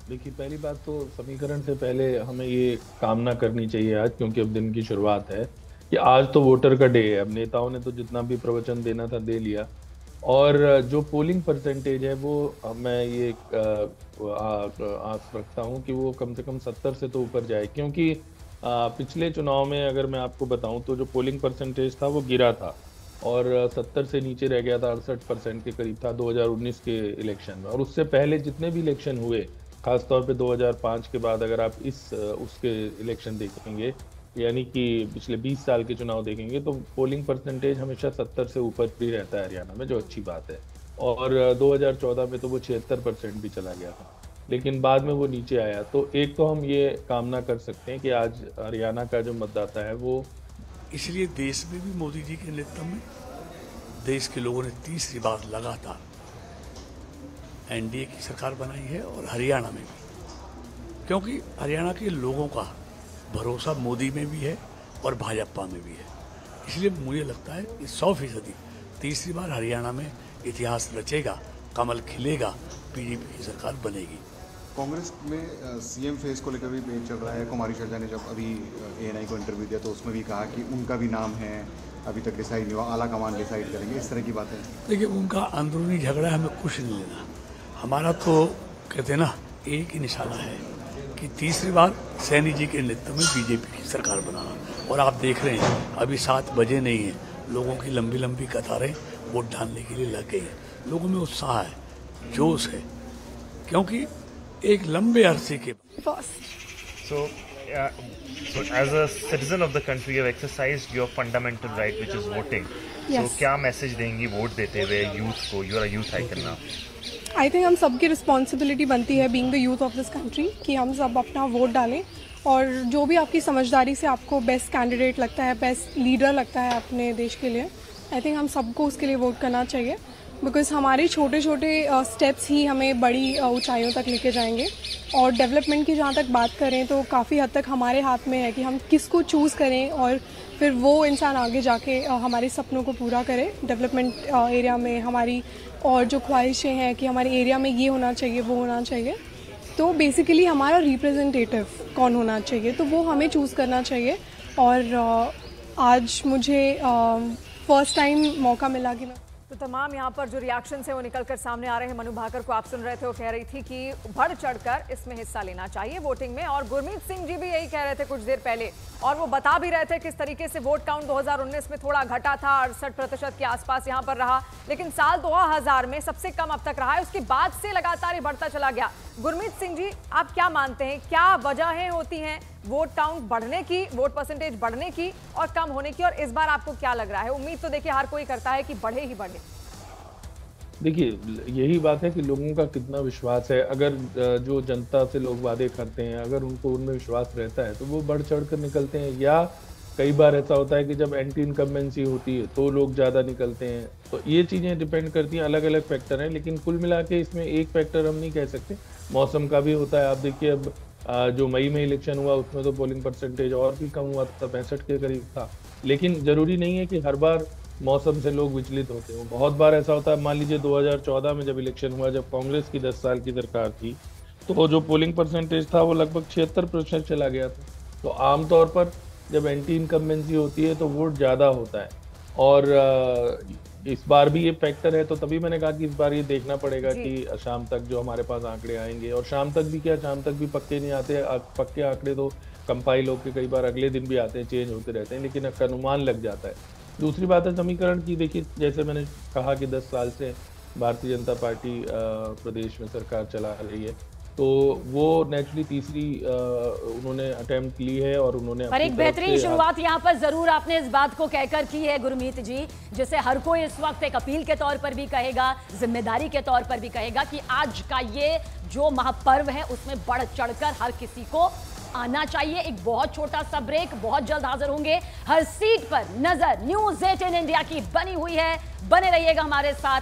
देखिए, पहली बात तो समीकरण से पहले हमें ये कामना करनी चाहिए आज, क्योंकि अब दिन की शुरुआत है, कि आज तो वोटर का डे है। अब नेताओं ने तो जितना भी प्रवचन देना था दे लिया। और जो पोलिंग परसेंटेज है वो मैं ये आस रखता हूँ कि वो कम से कम 70 से तो ऊपर जाए, क्योंकि पिछले चुनाव में अगर मैं आपको बताऊं तो जो पोलिंग परसेंटेज था वो गिरा था, और 70 से नीचे रह गया था, 68% के करीब था 2019 के इलेक्शन में। और उससे पहले जितने भी इलेक्शन हुए, खासतौर पे 2005 के बाद अगर आप इस उसके इलेक्शन देखेंगे, यानी कि पिछले 20 साल के चुनाव देखेंगे, तो पोलिंग परसेंटेज हमेशा 70 से ऊपर ही रहता है हरियाणा में, जो अच्छी बात है। और 2014 में तो वो 76% भी चला गया था, लेकिन बाद में वो नीचे आया। तो एक तो हम ये कामना कर सकते हैं कि आज हरियाणा का जो मतदाता है वो, इसलिए देश में भी मोदी जी के नेतृत्व में देश के लोगों ने तीसरी बार लगातार एनडीए की सरकार बनाई है, और हरियाणा में भी, क्योंकि हरियाणा के लोगों का भरोसा मोदी में भी है और भाजपा में भी है। इसलिए मुझे लगता है कि 100% तीसरी बार हरियाणा में इतिहास रचेगा, कमल खिलेगा, बीजेपी की सरकार बनेगी। कांग्रेस में सीएम फेस को लेकर भी बेच चल रहा है। कुमारी शैलजा ने जब अभी एएनआई को इंटरव्यू दिया तो उसमें भी कहा कि उनका भी नाम है, अभी तक डिसाइड नहीं हुआ, आला कमान डिसाइड करेंगे, इस तरह की बातें। देखिए, उनका अंदरूनी झगड़ा हमें कुछ नहीं लेना। हमारा तो कहते हैं ना, एक ही निशाना है कि तीसरी बार सैनी जी के नेतृत्व में बीजेपी की सरकार बनाना। और आप देख रहे हैं अभी 7 बजे नहीं है, लोगों की लंबी लंबी कतारें वोट डालने के लिए लग गई हैं। लोगों में उत्साह है, जोश है, क्योंकि एक लंबे अरसे के So, so as a citizen of the country, you have exercised your fundamental right, which is voting. Yes. So, क्या मैसेज देंगी वोट देते हुए यूथ को? You are a youth icon now. I think हम सबकी रिस्पॉन्सिबिलिटी बनती है, being the youth of this country, कि हम सब अपना वोट डालें, और जो भी आपकी समझदारी से आपको बेस्ट कैंडिडेट लगता है, बेस्ट लीडर लगता है अपने देश के लिए, आई थिंक हम सबको उसके लिए वोट करना चाहिए। बिकॉज हमारे छोटे छोटे स्टेप्स ही हमें बड़ी ऊंचाइयों तक लेके जाएंगे। और डेवलपमेंट की जहाँ तक बात करें तो काफ़ी हद तक हमारे हाथ में है कि हम किसको चूज़ करें, और फिर वो इंसान आगे जाके हमारे सपनों को पूरा करे डेवलपमेंट एरिया में। हमारी और जो ख्वाहिशें हैं कि हमारे एरिया में ये होना चाहिए, वो होना चाहिए, तो बेसिकली हमारा रिप्रेजेंटेटिव कौन होना चाहिए, तो वो हमें चूज़ करना चाहिए। और आज मुझे फर्स्ट टाइम मौका मिला कि मैं तो तमाम यहाँ पर जो रिएक्शन है वो निकलकर सामने आ रहे हैं। मनु भाकर को आप सुन रहे थे, वो कह रही थी कि बढ़ चढ़कर इसमें हिस्सा लेना चाहिए वोटिंग में, और गुरमीत सिंह जी भी यही कह रहे थे कुछ देर पहले, और वो बता भी रहे थे किस तरीके से वोट काउंट 2019 में थोड़ा घटा था, 68% के आसपास यहाँ पर रहा, लेकिन साल 2000 में सबसे कम अब तक रहा है, उसके बाद से लगातार ये बढ़ता चला गया। गुरमीत सिंह जी, आप क्या मानते हैं, क्या वजहें होती हैं वोट काउंट बढ़ने की, वोट परसेंटेज बढ़ने की और कम होने की, और इस बार आपको क्या लग रहा है? उम्मीद तो देखिए हर कोई करता है कि बढ़े ही बढ़े। देखिए, यही बात है कि लोगों का कितना विश्वास है। अगर जो जनता से लोग वादे करते हैं, अगर उनको उनमें विश्वास रहता है तो वो बढ़ चढ़ कर निकलते हैं, या कई बार ऐसा होता है कि जब एंटी इनकम्बेंसी होती है तो लोग ज़्यादा निकलते हैं। तो ये चीज़ें डिपेंड करती हैं, अलग अलग फैक्टर हैं, लेकिन कुल मिला के इसमें एक फैक्टर हम नहीं कह सकते, मौसम का भी होता है। आप देखिए, अब जो मई में इलेक्शन हुआ उसमें तो पोलिंग परसेंटेज और भी कम हुआ था, 65 के करीब था। लेकिन ज़रूरी नहीं है कि हर बार मौसम से लोग विचलित होते हो। बहुत बार ऐसा होता है, मान लीजिए 2014 में जब इलेक्शन हुआ, जब कांग्रेस की 10 साल की सरकार थी, तो जो पोलिंग परसेंटेज था वो लगभग 76% चला गया था। तो आमतौर पर जब एंटी इनकम्बेंसी होती है तो वोट ज़्यादा होता है। और इस बार भी ये फैक्टर है, तो तभी मैंने कहा कि इस बार ये देखना पड़ेगा कि शाम तक जो हमारे पास आंकड़े आएंगे, और शाम तक भी क्या, शाम तक भी पक्के नहीं आते। पक्के आंकड़े तो कंपाइल होकर कई बार अगले दिन भी आते हैं, चेंज होते रहते हैं, लेकिन एक अनुमान लग जाता है। दूसरी बात है समीकरण की। देखिए, जैसे मैंने कहा कि 10 साल से भारतीय जनता पार्टी प्रदेश में सरकार चला रही है, तो वो नेचुरली तीसरी उन्होंने अटेम्प्ट ली है, और उन्होंने पर एक बेहतरीन शुरुआत यहाँ पर जरूर आपने इस बात को कहकर की है गुरमीत जी, जिसे हर कोई इस वक्त एक अपील के तौर पर भी कहेगा, जिम्मेदारी के तौर पर भी कहेगा कि आज का ये जो महापर्व है उसमें बढ़ चढ़कर हर किसी को आना चाहिए। एक बहुत छोटा सा ब्रेक, बहुत जल्द हाजिर होंगे। हर सीट पर नजर न्यूज़ 18 इंडिया की बनी हुई है, बने रहिएगा हमारे साथ।